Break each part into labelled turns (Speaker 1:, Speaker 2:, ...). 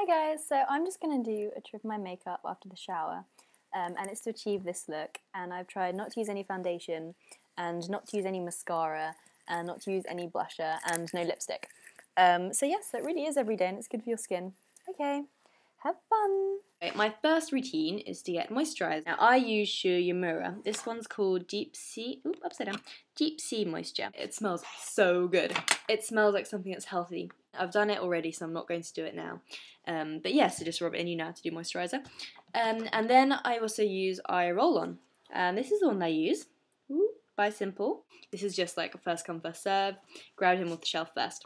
Speaker 1: Hi guys, so I'm just going to do a trick of my makeup after the shower, and it's to achieve this look, and I've tried not to use any foundation, and not to use any mascara, and not to use any blusher, and no lipstick. So yes, it really is everyday and it's good for your skin. Okay, have fun!
Speaker 2: My first routine is to get moisturiser. Now I use Yamura. This one's called Deep Sea Moisture. It smells so good. It smells like something that's healthy. I've done it already, so I'm not going to do it now. But yes, so just rub it in you now to do moisturiser. And then I also use eye roll-on. This is the one I use. By Simple. This is just like a first come first serve. Grab him off the shelf first.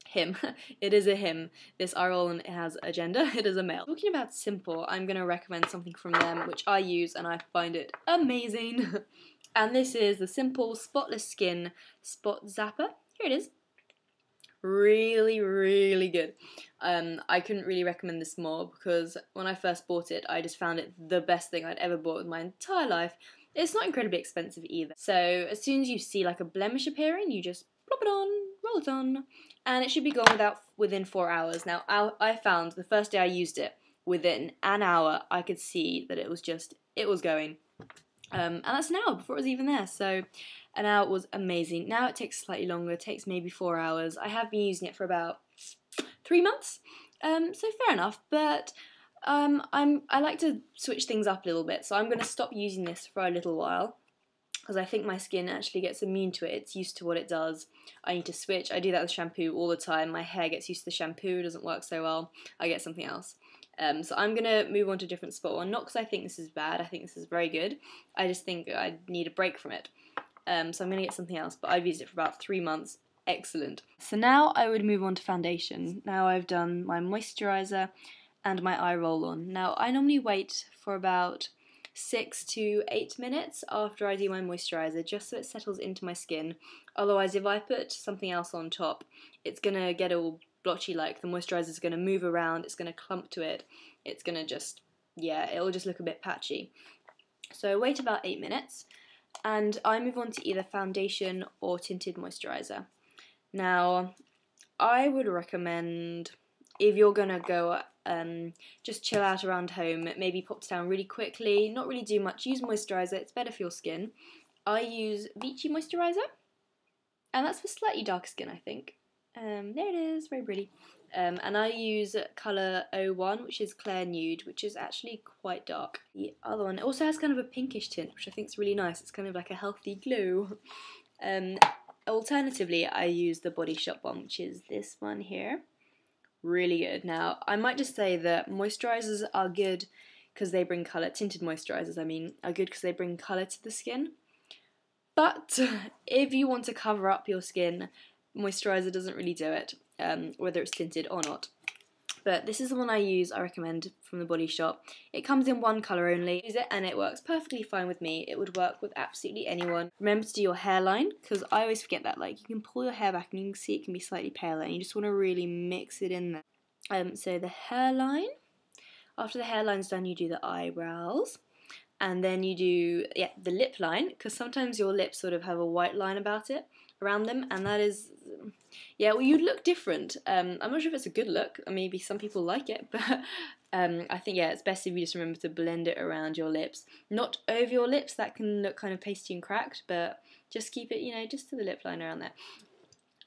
Speaker 2: Him. It is a him. This eye roll-on has a gender. It is a male. Talking about Simple, I'm going to recommend something from them which I use and I find it amazing. And this is the Simple Spotless Skin Spot Zapper. Here it is. Really, really good. I couldn't really recommend this more because when I first bought it, I just found it the best thing I'd ever bought in my entire life. It's not incredibly expensive either. So as soon as you see like a blemish appearing, you just plop it on, roll it on, and it should be gone within 4 hours. Now, I found the first day I used it, within an hour, I could see that it was going. And that's an hour before it was even there, so an hour was amazing. Now it takes slightly longer, it takes maybe 4 hours. I have been using it for about 3 months, so fair enough, but I like to switch things up a little bit, so I'm going to stop using this for a little while, because I think my skin actually gets immune to it. It's used to what it does. I need to switch. I do that with shampoo all the time. My hair gets used to the shampoo, it doesn't work so well. I get something else. So I'm going to move on to a different spot one, not because I think this is bad, I think this is very good. I just think I need a break from it. So I'm going to get something else, but I've used it for about 3 months. Excellent. So now I would move on to foundation. Now I've done my moisturiser and my eye roll-on. Now I normally wait for about 6 to 8 minutes after I do my moisturiser, just so it settles into my skin. Otherwise, if I put something else on top, it's going to get all blotchy, like the moisturiser is going to move around, it's going to clump to it, it's going to just, yeah, it'll just look a bit patchy. So wait about 8 minutes, and I move on to either foundation or tinted moisturiser. Now, I would recommend, if you're going to go just chill out around home, maybe pop down really quickly, not really do much, use moisturiser, it's better for your skin. I use Vichy moisturiser, and that's for slightly darker skin, I think. There it is, very pretty. And I use colour 01, which is Claire Nude, which is actually quite dark. The other one, it also has kind of a pinkish tint, which I think is really nice. It's kind of like a healthy glow. Alternatively, I use the Body Shop one, which is this one here. Really good. Now, I might just say that moisturisers are good because they bring colour. Tinted moisturisers, I mean, are good because they bring colour to the skin. But if you want to cover up your skin, moisturiser doesn't really do it, whether it's tinted or not. But this is the one I use, I recommend, from the Body Shop. It comes in one colour only. Use it and it works perfectly fine with me. It would work with absolutely anyone. Remember to do your hairline, because I always forget that. Like, you can pull your hair back and you can see it can be slightly paler, and you just want to really mix it in there. So the hairline. After the hairline's done, you do the eyebrows. And then you do, yeah, the lip line, because sometimes your lips sort of have a white line about it, around them, and that is, yeah, well, you'd look different. I'm not sure if it's a good look, or maybe some people like it, but I think, yeah, it's best if you just remember to blend it around your lips. Not over your lips, that can look kind of pasty and cracked, but just keep it, you know, just to the lip line around there.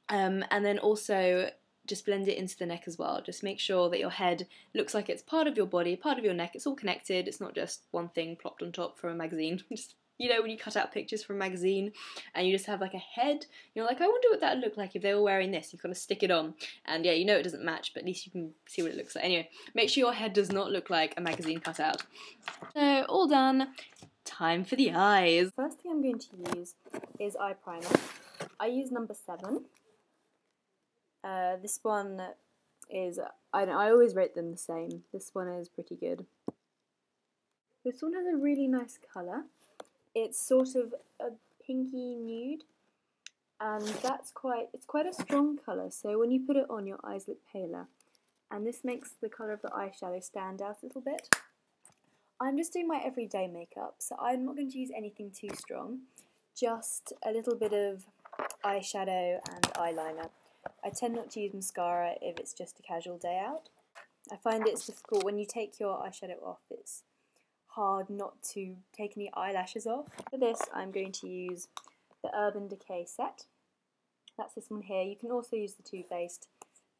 Speaker 2: And then also, just blend it into the neck as well. Just make sure that your head looks like it's part of your body, part of your neck. It's all connected. It's not just one thing plopped on top from a magazine. Just, you know, when you cut out pictures from a magazine and you just have like a head, you're like, I wonder what that would look like if they were wearing this. You kind of stick it on, and yeah, you know it doesn't match, but at least you can see what it looks like. Anyway, make sure your head does not look like a magazine cutout. So, all done. Time for the eyes.
Speaker 1: First thing I'm going to use is eye primer. I use number 7. This one is, I always rate them the same. This one is pretty good. This one has a really nice colour. It's sort of a pinky nude, and it's quite a strong colour, so when you put it on, your eyes look paler. And this makes the colour of the eyeshadow stand out a little bit. I'm just doing my everyday makeup, so I'm not going to use anything too strong. Just a little bit of eyeshadow and eyeliner. I tend not to use mascara if it's just a casual day out. I find it's difficult when you take your eyeshadow off, it's hard not to take any eyelashes off. For this, I'm going to use the Urban Decay set. That's this one here. You can also use the Too Faced.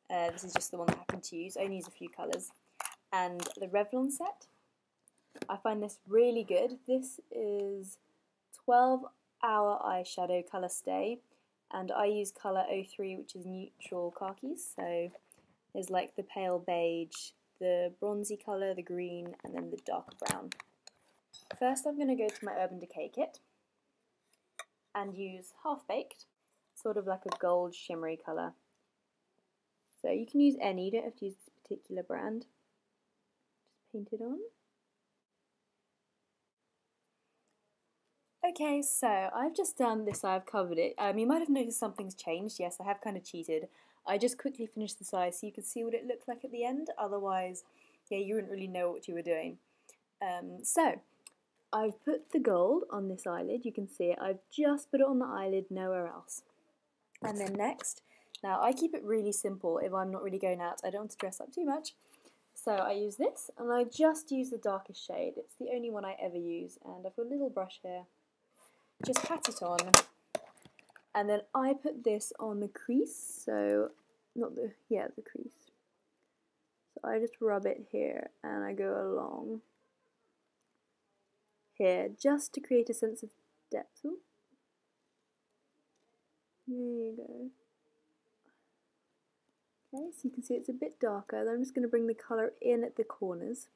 Speaker 1: This is just the one that I happen to use. I only use a few colours. And the Revlon set. I find this really good. This is 12-hour eyeshadow colour stay, and I use colour 03, which is neutral khakis. So there's like the pale beige, the bronzy colour, the green, and then the dark brown. First I'm going to go to my Urban Decay kit and use Half Baked, sort of like a gold shimmery colour. So you can use any, you don't have to use this particular brand. Just paint it on. Okay, so I've just done this eye, I've covered it. You might have noticed something's changed. Yes, I have kind of cheated. I just quickly finished this eye so you could see what it looked like at the end. Otherwise, yeah, you wouldn't really know what you were doing. So, I've put the gold on this eyelid. You can see it. I've just put it on the eyelid, nowhere else. And then next, now I keep it really simple if I'm not really going out. I don't want to dress up too much. So I use this, and I just use the darkest shade. It's the only one I ever use, and I've got a little brush here. Just pat it on, and then I put this on the crease, so, the crease. So I just rub it here, and I go along here, just to create a sense of depth. Ooh. There you go. Okay, so you can see it's a bit darker. Then I'm just going to bring the colour in at the corners.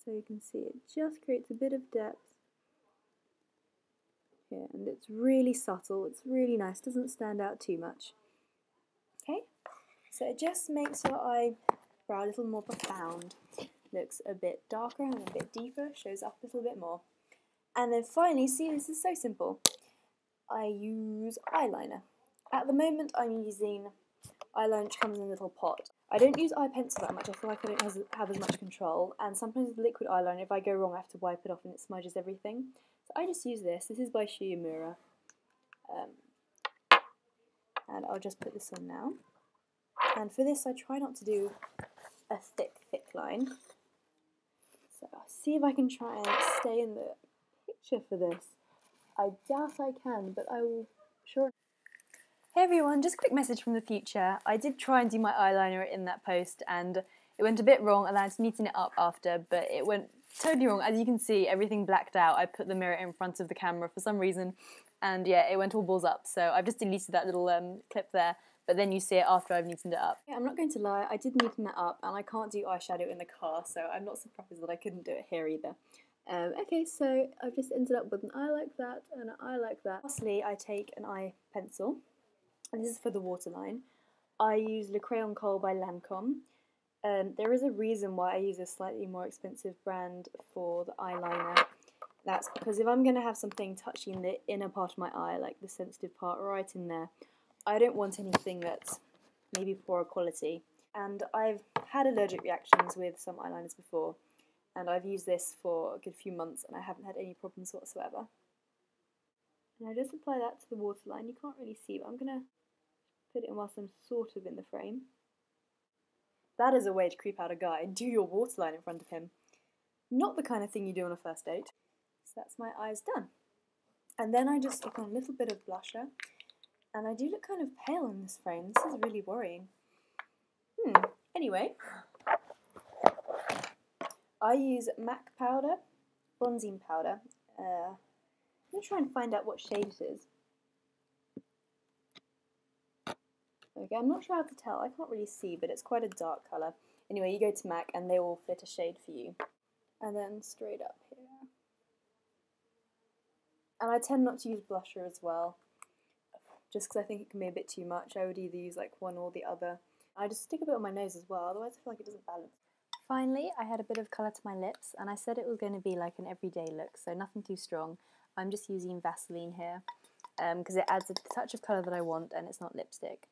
Speaker 1: So you can see it just creates a bit of depth here, and it's really subtle, it's really nice, doesn't stand out too much. Okay, so it just makes your eyebrow a little more profound, looks a bit darker and a bit deeper, shows up a little bit more. And then finally, see, this is so simple, I use eyeliner. At the moment I'm using eyeliner which comes in a little pot. I don't use eye pencil that much, I feel like I don't have as much control, and sometimes with liquid eyeliner, if I go wrong I have to wipe it off and it smudges everything. So I just use this. This is by xoxo. And I'll just put this on now. And for this I try not to do a thick line. So I'll see if I can try and stay in the picture for this. I doubt I can, but I will sure. Hey everyone, just a quick message from the future. I did try and do my eyeliner in that post and it went a bit wrong and I had to neaten it up after, but it went totally wrong. As you can see, everything blacked out. I put the mirror in front of the camera for some reason and yeah, it went all balls up. So I've just deleted that little clip there, but then you see it after I've neatened it up. Yeah, I'm not going to lie, I did neaten that up and I can't do eyeshadow in the car, so I'm not surprised that I couldn't do it here either. Okay, so I've just ended up with an eye like that and an eye like that. Lastly, I take an eye pencil. And this is for the waterline. I use Le Crayon Colle by Lancome. There is a reason why I use a slightly more expensive brand for the eyeliner. That's because if I'm going to have something touching the inner part of my eye, like the sensitive part right in there, I don't want anything that's maybe poorer quality. And I've had allergic reactions with some eyeliners before, and I've used this for a good few months and I haven't had any problems whatsoever. And I just apply that to the waterline. You can't really see, but I'm going to put it in whilst I'm sort of in the frame. That is a way to creep out a guy. Do your waterline in front of him. Not the kind of thing you do on a first date. So that's my eyes done. And then I just stick on a little bit of blusher. And I do look kind of pale in this frame. This is really worrying. Anyway. I use MAC powder, bronzing powder. I'm going to try and find out what shade it is. Okay, I'm not sure how to tell, I can't really see, but it's quite a dark colour. Anyway, you go to MAC and they will fit a shade for you. And then straight up here. And I tend not to use blusher as well, just because I think it can be a bit too much. I would either use like one or the other. I just stick a bit on my nose as well, otherwise I feel like it doesn't balance. Finally, I had a bit of colour to my lips, and I said it was going to be like an everyday look, so nothing too strong. I'm just using Vaseline here, because it adds a touch of colour that I want, and it's not lipstick.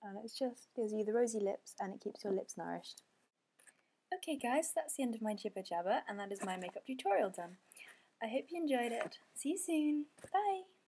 Speaker 1: And it just gives you the rosy lips and it keeps your lips nourished. Okay guys, that's the end of my jibber jabber and that is my makeup tutorial done. I hope you enjoyed it. See you soon. Bye!